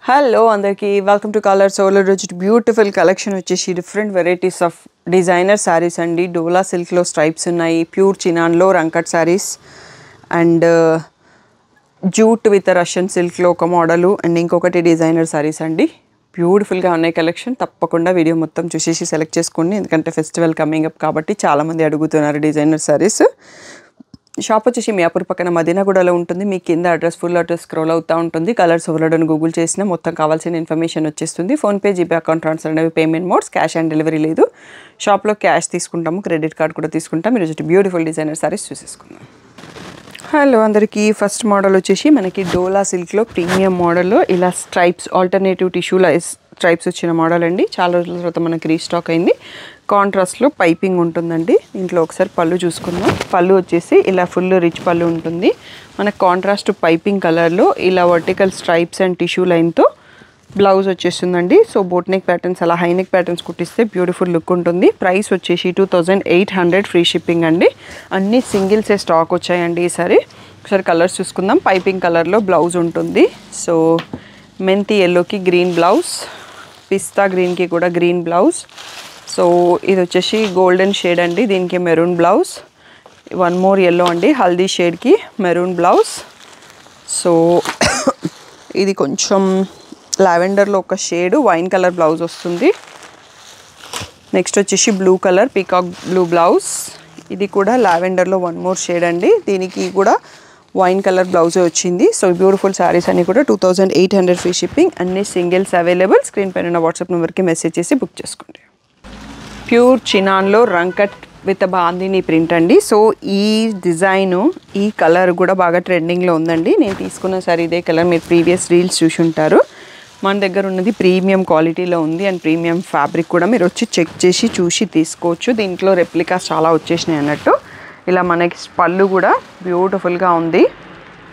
Hello అందరికీ welcome to colour solo. రోజు beautiful collection వచ్చేసి different varieties of designer saris అండి. డోలా సిల్క్లో స్ట్రైప్స్ ఉన్నాయి, ప్యూర్ చినాన్లో rangkat saris and jute with Russian సిల్క్లో ఒక మోడలు అండ్ ఇంకొకటి డిజైనర్ శారీస్ అండి. బ్యూటిఫుల్గా ఉన్నాయి కలెక్షన్. తప్పకుండా వీడియో మొత్తం చూసేసి సెలెక్ట్ చేసుకోండి, ఎందుకంటే ఫెస్టివల్ కమింగ్ అప్ కాబట్టి చాలామంది అడుగుతున్నారు డిజైనర్ శారీస్. షాప్ వచ్చేసి మియాపూర్ పక్కన మదీనాగూడలో ఉంటుంది. మీ కింద ఫుల్ అడ్రస్ స్క్రోల్ అవుతూ ఉంటుంది. కలర్స్ ఓవర్లోడ్ గూగుల్ చేసిన మొత్తం కావాల్సిన ఇన్ఫర్మేషన్ వచ్చేస్తుంది. ఫోన్పే, జీపే అకౌంట్ ట్రాన్స్ఫర్ అనేవి payment modes. Cash on delivery లేదు. షాప్లో క్యాష్ తీసుకుంటాము, క్రెడిట్ కార్డ్ కూడా తీసుకుంటాం. మీరు బ్యూటిఫుల్ డిజైనర్ సారీస్ చూసేసుకుందాం. హలో అందరికీ. ఫస్ట్ మోడల్ వచ్చేసి మనకి డోలా సిల్క్లో ప్రీమియం మోడల్లో ఇలా స్ట్రైప్స్ ఆల్టర్నేటివ్ టిష్యూలో స్ట్రైప్స్ వచ్చిన మోడల్ అండి. చాలా రోజుల తర్వాత మనకి రీస్టాక్ అయింది. కాంట్రాస్ట్లో పైపింగ్ ఉంటుందండి. దీంట్లో ఒకసారి పళ్ళు చూసుకుందాం. పళ్ళు వచ్చేసి ఇలా ఫుల్ రిచ్ పళ్ళు ఉంటుంది. మనకు కాంట్రాస్ట్ పైపింగ్ కలర్లో ఇలా వర్టికల్ స్ట్రైప్స్ అండ్ టిష్యూ లైన్తో బ్లౌజ్ వచ్చేస్తుందండి. సో బోట్ నెక్ ప్యాటర్న్స్ అలా హై నెక్ ప్యాటర్న్స్ కుట్టిస్తే బ్యూటిఫుల్ లుక్ ఉంటుంది. ప్రైస్ వచ్చేసి 2800 ఫ్రీ షిప్పింగ్ అండి. అన్ని సింగిల్సే స్టాక్ వచ్చాయండి ఈసారి. ఒకసారి కలర్స్ చూసుకుందాం. పైపింగ్ కలర్లో బ్లౌజ్ ఉంటుంది. సో మెంతి ఎల్లోకి గ్రీన్ బ్లౌజ్, పిస్తా గ్రీన్కి కూడా గ్రీన్ బ్లౌజ్. సో ఇది వచ్చేసి గోల్డెన్ షేడ్ అండి, దీనికి maroon blouse. One more yellow అండి, హల్దీ షేడ్కి మెరూన్ బ్లౌజ్. సో ఇది కొంచెం లావెండర్లో ఒక షేడ్ వైన్ కలర్ బ్లౌజ్ వస్తుంది. నెక్స్ట్ వచ్చేసి blue colour peacock blue blouse. ఇది కూడా లావెండర్లో వన్ మోర్ షేడ్ అండి, దీనికి కూడా వైన్ కలర్ బ్లౌజే వచ్చింది. సో బ్యూటిఫుల్ శారీస్ అన్ని కూడా 2800 ఫ్రీ షిప్పింగ్. అన్ని సింగిల్స్ అవైలబుల్. స్క్రీన్ పైన ఉన్న వాట్సాప్ నెంబర్కి మెసేజ్ చేసి బుక్ చేసుకోండి. ప్యూర్ చినాన్లో రంకట్ విత్ బాందిని ప్రింట్ అండి. సో ఈ డిజైను ఈ కలర్ కూడా బాగా ట్రెండింగ్లో ఉందండి. నేను తీసుకున్న సారీ ఇదే కలర్, మీరు ప్రీవియస్ రీల్స్ చూసి ఉంటారు. మన దగ్గర ఉన్నది ప్రీమియం క్వాలిటీలో ఉంది అండ్ ప్రీమియం ఫ్యాబ్రిక్ కూడా మీరు వచ్చి చెక్ చేసి చూసి తీసుకోవచ్చు. దీంట్లో రెప్లికాస్ చాలా వచ్చేసినాయి అన్నట్టు. ఇలా మనకి పళ్ళు కూడా బ్యూటిఫుల్గా ఉంది.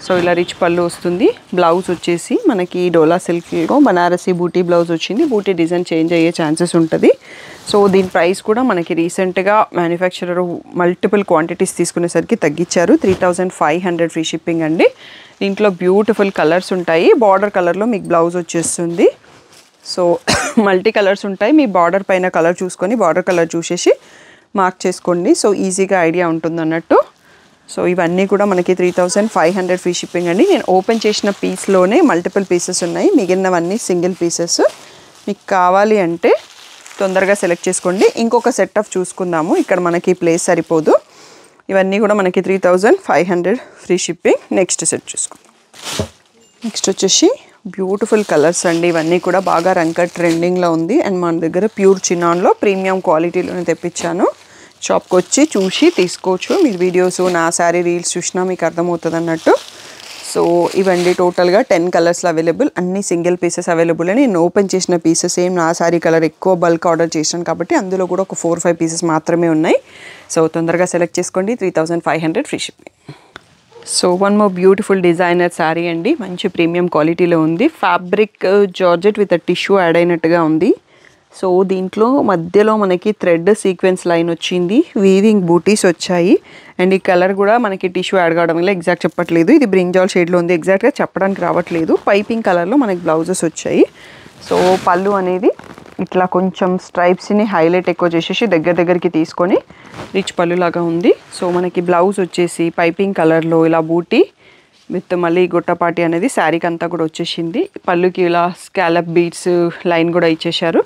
సో ఇలా రిచ్ పళ్ళు వస్తుంది. బ్లౌజ్ వచ్చేసి మనకి డోలా సిల్క్లో బనారసి బూటీ బ్లౌజ్ వచ్చింది. బూటీ డిజైన్ చేంజ్ అయ్యే ఛాన్సెస్ ఉంటుంది. సో దీని ప్రైస్ కూడా మనకి రీసెంట్గా మ్యానుఫ్యాక్చరర్ మల్టిపుల్ క్వాంటిటీస్ తీసుకునేసరికి తగ్గించారు. 3500 ఫ్రీ షిప్పింగ్ అండి. దీంట్లో బ్యూటిఫుల్ కలర్స్ ఉంటాయి. బార్డర్ కలర్లో మీకు బ్లౌజ్ వచ్చేస్తుంది. సో మల్టీ కలర్స్ ఉంటాయి. మీ బార్డర్ పైన కలర్ చూసుకొని బార్డర్ కలర్ చూసేసి మార్క్ చేసుకోండి. సో ఈజీగా ఐడియా ఉంటుంది అన్నట్టు. సో ఇవన్నీ కూడా మనకి 3500 ఫ్రీ షిప్పింగ్ అండి. నేను ఓపెన్ చేసిన పీస్లోనే మల్టిపుల్ పీసెస్ ఉన్నాయి, మిగిలినవన్నీ సింగిల్ పీసెస్. మీకు కావాలి అంటే తొందరగా సెలెక్ట్ చేసుకోండి. ఇంకొక సెట్ ఆఫ్ చూసుకుందాము, ఇక్కడ మనకి ప్లేస్ సరిపోదు. ఇవన్నీ కూడా మనకి 3500 ఫ్రీ షిప్పింగ్. నెక్స్ట్ సెట్ చూసుకుందాం. నెక్స్ట్ వచ్చేసి బ్యూటిఫుల్ కలర్స్ అండి. ఇవన్నీ కూడా బాగా రంకట్ ట్రెండింగ్లో ఉంది అండ్ మన దగ్గర ప్యూర్ చినాన్లో ప్రీమియం క్వాలిటీలోనే తెప్పించాను. షాప్కి వచ్చి చూసి తీసుకోవచ్చు. మీరు వీడియోస్ నా శారీ రీల్స్ చూసినా మీకు అర్థమవుతుంది అన్నట్టు. సో ఇవండి టోటల్గా 10 కలర్స్లో అవైలబుల్. అన్ని సింగిల్ పీసెస్ అవైలబుల్ అని. నేను ఓపెన్ చేసిన పీసెస్ ఏం నా శారీ కలర్ ఎక్కువ బల్క్ ఆర్డర్ చేశాను కాబట్టి అందులో కూడా ఒక 4-5 పీసెస్ మాత్రమే ఉన్నాయి. సో తొందరగా సెలెక్ట్ చేసుకోండి. 3500 free shipping. So one more beautiful designer sari అండి. మంచి ప్రీమియం క్వాలిటీలో ఉంది. Fabric georgette with tissue add అయినట్టుగా ఉంది. సో దీంట్లో మధ్యలో మనకి థ్రెడ్ సీక్వెన్స్ లైన్ వచ్చింది, వీవింగ్ బూటీస్ వచ్చాయి అండ్ ఈ కలర్ కూడా మనకి టిష్యూ యాడ్ కావడం వల్ల ఎగ్జాక్ట్ చెప్పట్లేదు. ఇది బ్రింజాల్ షేడ్లో ఉంది, ఎగ్జాక్ట్గా చెప్పడానికి రావట్లేదు. పైపింగ్ కలర్లో మనకి బ్లౌజెస్ వచ్చాయి. సో పళ్ళు అనేది ఇట్లా కొంచెం స్ట్రైప్స్ని హైలైట్ ఎక్కువ చేసేసి దగ్గరికి తీసుకొని రిచ్ పళ్ళు లాగా ఉంది. సో మనకి బ్లౌజ్ వచ్చేసి పైపింగ్ కలర్లో ఇలా బూటీ విత్ మళ్ళీ గొట్టపాటి అనేది శారీకి అంతా కూడా వచ్చేసింది. పళ్ళుకి ఇలా స్కాలప్ బీడ్స్ లైన్ కూడా ఇచ్చేశారు.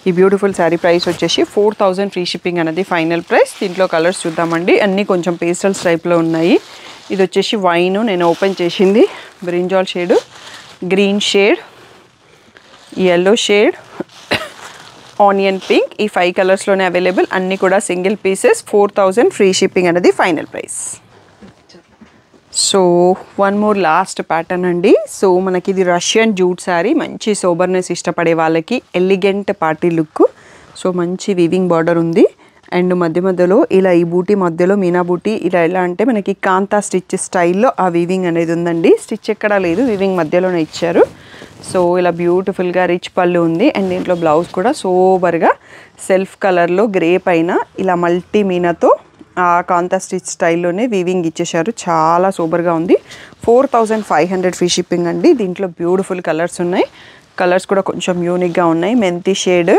ఈ బ్యూటిఫుల్ శారీ ప్రైస్ వచ్చేసి 4000 ఫ్రీ షిప్పింగ్ అనేది ఫైనల్ ప్రైస్. దీంట్లో కలర్స్ చూద్దామండి. అన్నీ కొంచెం పేస్టల్స్ టైప్లో ఉన్నాయి. ఇది వచ్చేసి వైన్, నేను ఓపెన్ చేసింది brinjal shade, green shade, yellow shade, onion pink. ఈ 5 కలర్స్లోనే అవైలబుల్. అన్నీ కూడా సింగిల్ పీసెస్. 4000 ఫ్రీ షిప్పింగ్ అనేది final price. So one more last pattern అండి. సో మనకి ఇది రష్యన్ జూట్ శారీ. మంచి సోబర్నెస్ ఇష్టపడే వాళ్ళకి ఎలిగెంట్ పార్టీ లుక్. సో మంచి వీవింగ్ బార్డర్ ఉంది అండ్ మధ్యలో ఇలా ఈ బూటీ మధ్యలో మీనా బూటీ ఇలా ఎలా అంటే మనకి కాంతా స్టిచ్ స్టైల్లో ఆ వీవింగ్ అనేది ఉందండి. స్టిచ్ ఎక్కడా లేదు, వీవింగ్ మధ్యలోనే ఇచ్చారు. సో ఇలా బ్యూటిఫుల్గా రిచ్ పళ్ళు ఉంది అండ్ దీంట్లో బ్లౌజ్ కూడా సోబర్గా సెల్ఫ్ కలర్లో గ్రే పైన ఇలా మల్టీ మీనాతో ఆ కాంతా స్టిచ్ స్టైల్లోనే వీవింగ్ ఇచ్చేశారు. చాలా సూపర్గా ఉంది. 4500 ఫ్రీ షిప్పింగ్ అండి. దీంట్లో బ్యూటిఫుల్ కలర్స్ ఉన్నాయి. కలర్స్ కూడా కొంచెం యూనిక్గా ఉన్నాయి. మెంతి shade,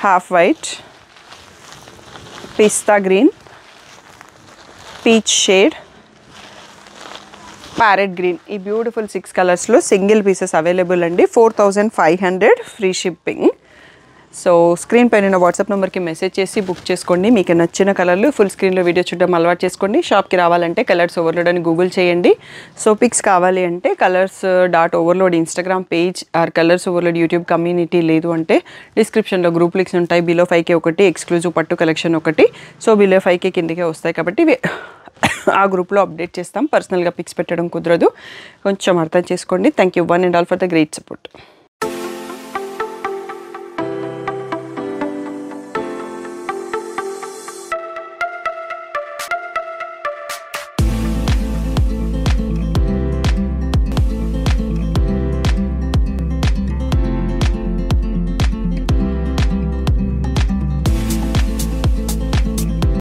half white, pista green, peach shade, parrot green. ఈ బ్యూటిఫుల్ 6 కలర్స్లో సింగిల్ పీసెస్ అవైలబుల్ అండి. 4500 ఫ్రీ షిప్పింగ్. సో స్క్రీన్ పైన ఉన్న వాట్సాప్ నెంబర్కి మెసేజ్ చేసి బుక్ చేసుకోండి. మీకు నచ్చిన కలర్లు ఫుల్ స్క్రీన్లో వీడియో చూడడం అలవాటు చేసుకోండి. షాప్కి రావాలంటే కలర్స్ ఓవర్లోడ్ అని గూగుల్ చేయండి. సో పిక్స్ కావాలి అంటే colors.overload Instagram page or colours overload YouTube community, లేదు అంటే డిస్క్రిప్షన్లో గ్రూప్ లింక్స్ ఉంటాయి. బిలో 5K ఒకటి, ఎక్స్క్లూజివ్ పట్టు కలెక్షన్ ఒకటి. సో బిలో 5K కిందకే వస్తాయి కాబట్టి ఆ గ్రూప్లో అప్డేట్ చేస్తాం. పర్సనల్గా పిక్స్ పెట్టడం కుదరదు, కొంచెం అర్థం చేసుకోండి. Thank you one and all for the great support.